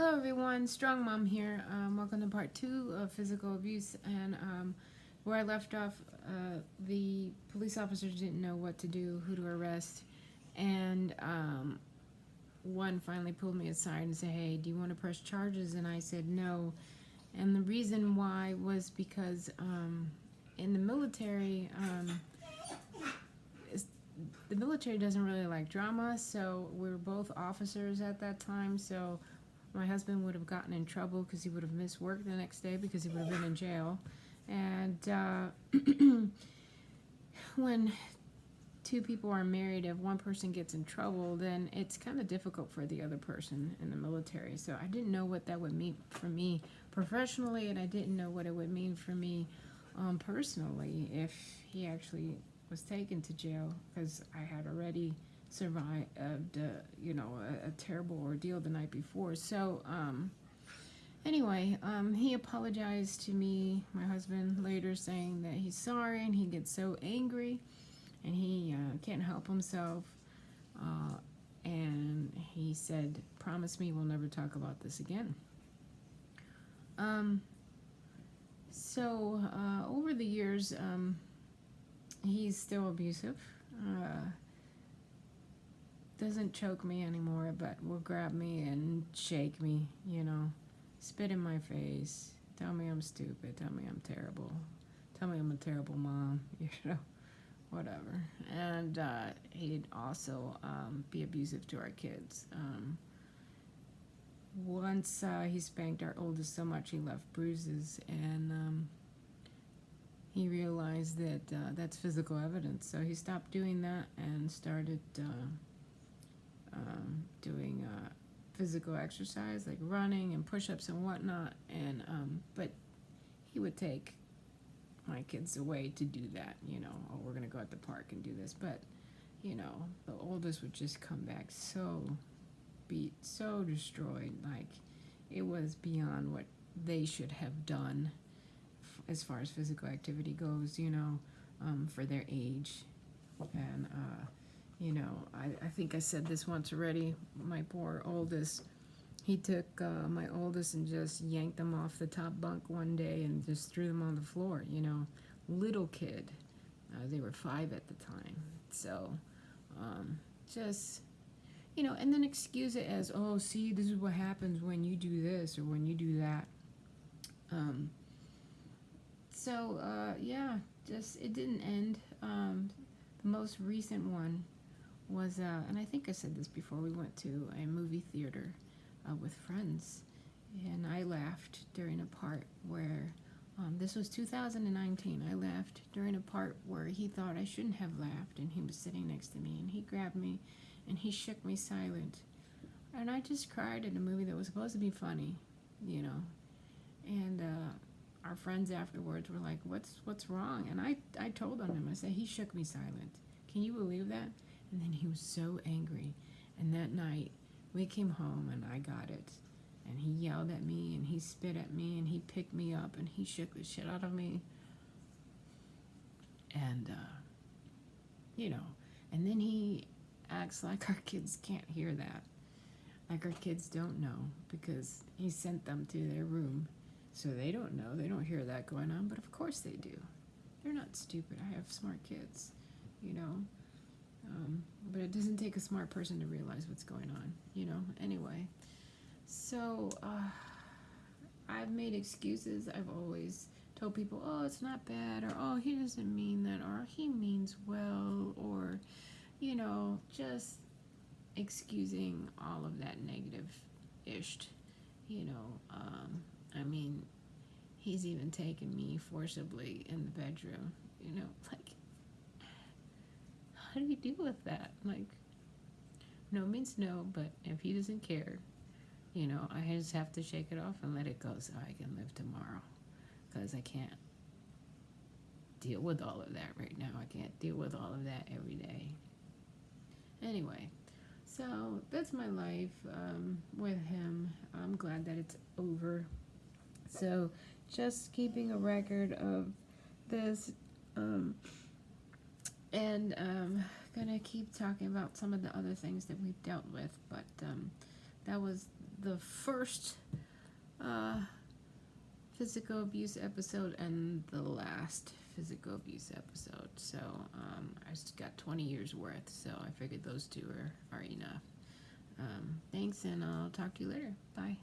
Hello everyone, Strong Mom here. Welcome to part 2 of physical abuse. And where I left off, the police officers didn't know what to do, who to arrest. And one finally pulled me aside and said, "Hey, do you want to press charges?" And I said no. And the reason why was because in the military, the military doesn't really like drama. So we were both officers at that time. So my husband would have gotten in trouble because he would have missed work the next day because he would have been in jail. And when two people are married, if one person gets in trouble, then it's kind of difficult for the other person in the military. So I didn't know what that would mean for me professionally, and I didn't know what it would mean for me personally if he actually was taken to jail, because I had already survived a terrible ordeal the night before. So anyway, he apologized to me, my husband, later, saying that he's sorry, and he gets so angry and he can't help himself, and he said, "Promise me we'll never talk about this again." So over the years, he's still abusive. Doesn't choke me anymore, but will grab me and shake me, spit in my face, tell me I'm stupid, tell me I'm terrible, tell me I'm a terrible mom, whatever. And he'd also be abusive to our kids. Once he spanked our oldest so much he left bruises, and he realized that that's physical evidence. So he stopped doing that and started doing physical exercise like running and push-ups and whatnot. And but he would take my kids away to do that. Oh, we're gonna go at the park and do this. But the oldest would just come back so beat, so destroyed. Like, it was beyond what they should have done as far as physical activity goes, for their age. And I think I said this once already. My poor oldest, he took my oldest and just yanked them off the top bunk one day and just threw them on the floor. Little kid. They were 5 at the time. So just, and then excuse it as, "Oh, see, this is what happens when you do this or when you do that." Yeah, just, it didn't end. The most recent one was, and I think I said this before, we went to a movie theater with friends, and I laughed during a part where, this was 2019, I laughed during a part where he thought I shouldn't have laughed, and he was sitting next to me, and he grabbed me, and he shook me silent, and I just cried in a movie that was supposed to be funny, and our friends afterwards were like, what's wrong? And I told on him. I said, he shook me silent. Can you believe that? And then he was so angry. And that night, we came home and I got it. And he yelled at me and he spit at me and he picked me up and he shook the shit out of me. And, and then he acts like our kids can't hear that. Like our kids don't know, because he sent them to their room. So they don't know. They don't hear that going on. But of course they do. They're not stupid. I have smart kids, but it doesn't take a smart person to realize what's going on, Anyway, so I've made excuses. I've always told people, "Oh, it's not bad," or, "Oh, he doesn't mean that," or, "He means well," or, just excusing all of that negative-ish, I mean, he's even taken me forcibly in the bedroom, like, how do you deal with that? Like, no means no, but if he doesn't care, I just have to shake it off and let it go so I can live tomorrow, because I can't deal with all of that right now. I can't deal with all of that every day. Anyway, so that's my life with him. I'm glad that it's over. So just keeping a record of this, and gonna keep talking about some of the other things that we've dealt with, but that was the first physical abuse episode and the last physical abuse episode. So I just got 20 years worth. So I figured those two are enough. Thanks, and I'll talk to you later. Bye.